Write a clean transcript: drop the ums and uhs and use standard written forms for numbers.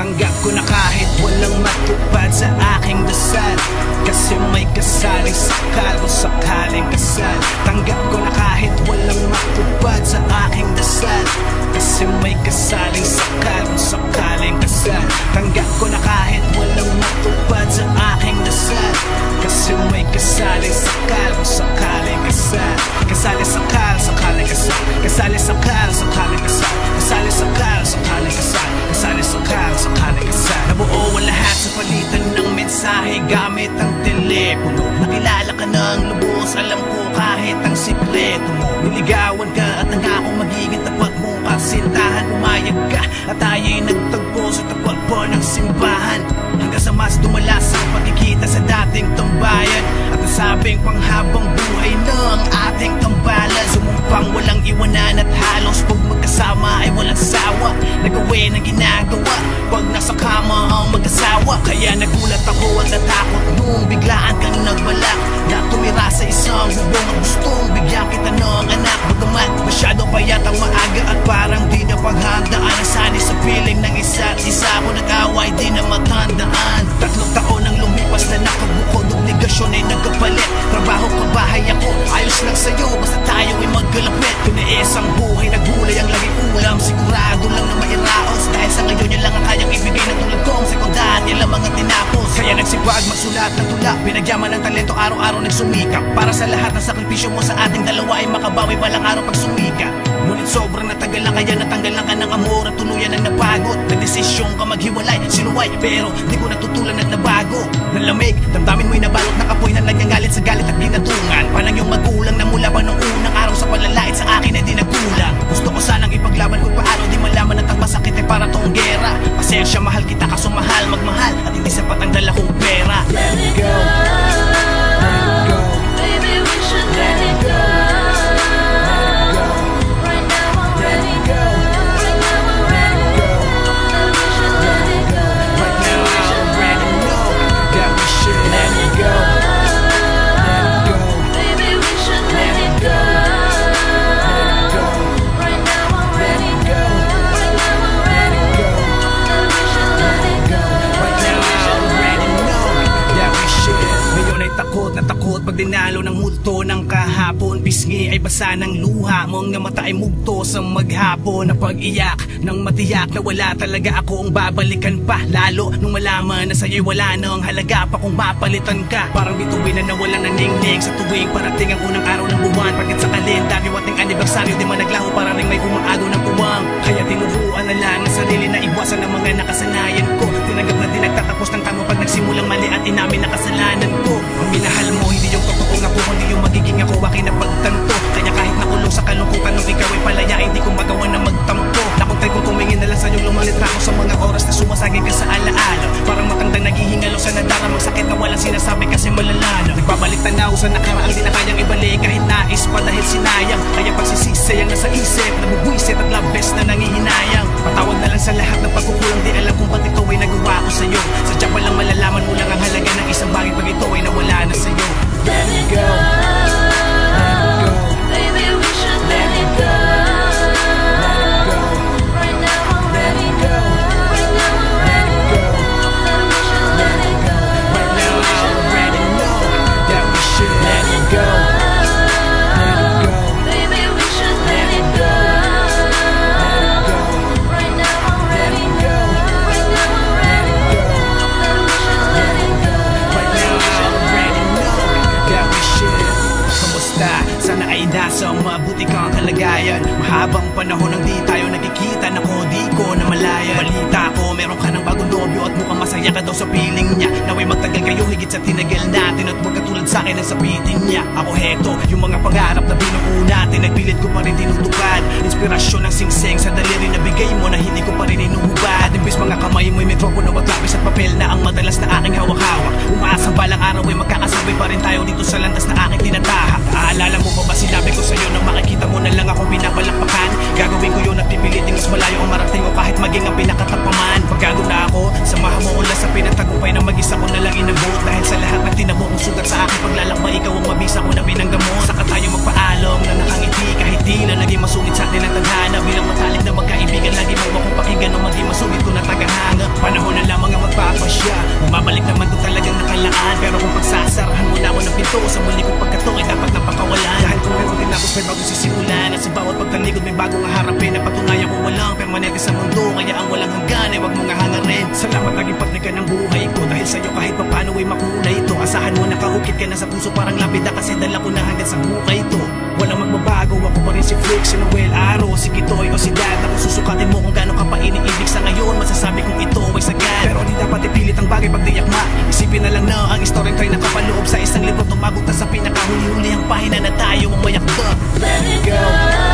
Tanggap ko na kahit walang matupad sa aking dasal, kasi may kasaling sakal kung sakaling kasal. Tanggap ko na kahit walang matupad sa aking dasal, kasi may kasaling sakal kung sakaling kasal. Tanggap ko na kahit walang matupad sa aking dasal, kasi may kasaling sakal kung sakaling kasal. Kasali sakal, sakaling kasal. Kasali sakal, sakaling kasal. Kasali sakal, sakaling kasal. Kasali sakal, sakaling kasal. Nabuo ang lahat sa palitan ng mensahe gamit ang telepono. Nakilala ka ng lubos, alam ko kahit ang sikreto mo. Niligawan ka at nangako magiging tapat mo. Kasintahan, umayag ka at tayo'y nagtagpo sa tapat po ng simbahan. Hanggang sa mas dumalas ang pagkikita sa dating tambayan, at nasabing panghabang buhay ng ating tambalan. Sumumpang walang iwanan at halos pag magkasama ay walang sawa. Nagawin ang ginagawa pag nasa kama ang mag-asawa. Kaya nagulat ako at natakot nung biglaan kang nagbalak na tumira sa isang bubong at gustong bigyan kita ng anak. Bagamat masyado payat ang maaga at parang di na paghandaan. Nasanay sa feeling ng isa't isa ko nag-away, di na matandaan. 3 taon ang lumipas na nakabukod, obligasyon ay nagkapalit. Trabaho ka, bahay ako, ayos lang sa'yo basta tayo ay magkalapit. Tinaes ang buhay, nagulay ang laging ulam. Sigurado lang na mairaos, dahil sa ngayon yan lang ang kayang ibigay na tulad kong sekundahan, yan lang mga tinapos. Kaya nagsipag magsulat ng tula, pinagyaman ng talento, araw-araw nagsumikap. Para sa lahat ng sakripisyo mo sa ating dalawa ay makabawi palang araw pag sumikap. Ngunit sobrang natagal na kaya natanggal na ka ng amor at tuluyan ang napagod. Nagdesisyon ka maghiwalay, sinuway pero di ko natutulan at nabago. Nalamig, damdamin mo'y nabalot na kapoy na nagngangalit sa galit at ginatungan. Panang yung magulang na mula pa nung unang araw sa palalait sa akin ay di nagkulang. Gusto ko sanang ipaglaban kung paano di malaman at ang masakit ay para tong gera. Pasensya, mahal kita kaso mahal magmahal at hindi sapat ang dala kong pera. Let it go, baby we should let it go. Pag dinalo ng multo ng kahapon, pisngi ay basa ng luha. Mga mata ay mugto sa maghapon. Na pag-iyak ng matiyak na wala talaga akong babalikan pa. Lalo nung malaman na sa'yo'y wala nang halaga pa kung mapalitan ka. Parang bituin na nawala ng ningning sa tuwing parating ang unang araw ng buwan. Pagkat sa kalendaryo ating anibersaryo di man naglaho, para ring may umaagaw ng puwang. Kaya tinuruan na lang ang sarili na iwasan ang mga nakasanayan ko. Tinanggap na di nagtatapos ng tamo pag nagsimulang mali at inamin na kasalanan ko. Ang minahal mo hindi yung totoong ako, hindi yung magiging ako, akin na pagtanto. Kaya kahit nakulong sa kalungkutan nung ikaw ay palaya, hindi ko magawa na magtampo. Nakuntay kong tumingin na lang sa'yo, lumalitra ako sa mga oras na sumasagay ka sa alaala. Parang matandang naghihingalo sa nadara, magsakit na walang sinasabi kasi malalala. Nagbabalik tanaw sa nakaraang di na kayang ibalik kahit nais pa dahil sinayang. Kaya pagsisisayang nasa isip, nabubwisit at labes na nangihinayang. Patawad na lang sa lahat ng pagkukulang, di alam kung ba't ito ay nagawa ko sa'yo. Sadya palang malalaman mo lang ang halaga ng isang bagay pag ito ay nawala na sa'yo. Let it go, baby we should let it go. Right now I'm ready to go. Right now I'm ready to go. That we should let it go. Right now I already know that we should let it go. Baby we should let it go. Right now I'm ready to go. Right now I'm ready to go. That we should let it go. Right now I already know that we should. Kamusta? Sana ay nasa mabuti kang kalagayan. Mahabang panahon nang di tayo nagkikita, nako di ko na malaya. Balita ko meron ka ng bagong nobyo at mukhang masaya ka daw sa piling niya. Naway magtagal kayo higit sa tinagal natin, at huwag katulad sa akin ang sabitin niya. Ako heto, yung mga pangarap na binuo natin, nagpilit ko pa rin tinutupad. Inspirasyon ng singseng sa daliri na bigay mo na hindi ko pa rin inuhubad. Imbis mga kamay mo'y metropono at lapis at papel na ang madalas na aking hawak-hawak. Umaasang balang araw ay magkakasabay pa rin tayo dito sa landas na aking tinatahak. Aalala mo pa ba sinabi ko sa'yo nang makikita mo na lang akong pinapalakpakan? Gagawin ko yun at pipiliting mas malayo ang marating o kahit maging ang pinakatapaman. Pagkago na ako, samahan mo ulas sa pinatagumpay na mag-isa ko na lang inabot. Dahil sa lahat ng tinamo kong sugat sa aking paglalakbay, ikaw ang mabisa ko na pinanggamot. Saka tayo magpaalam na nakangiti kahit di na naging masungit sa atin ang tadhana. Bilang matalik na magkaibigan, lagi mo akong pakinggan o maging masungit ko na tagahanga. Salamat naging partner ka ng buhay ko. Dahil sa'yo kahit papano ay makulay ito. Asahan mo nakaukit ka na sa puso parang lapida. Kasi dala ko na hanggang sa buhay ito. Walang magbabago, ako pa rin si Freak, si Noel Aro, si Kitoy o si Dad. Ako susukatin mo kung gaano ka pa iniibig. Sa ngayon masasabi kong ito ay sagad. Pero di dapat ipilit ang bagay pag diyakma. Isipin na lang na ang istoryang ko'y nakapaloob sa isang libro. Tumagot na sa pinakahuli-huli ang pahina na tayo ang mayakda. Let it go.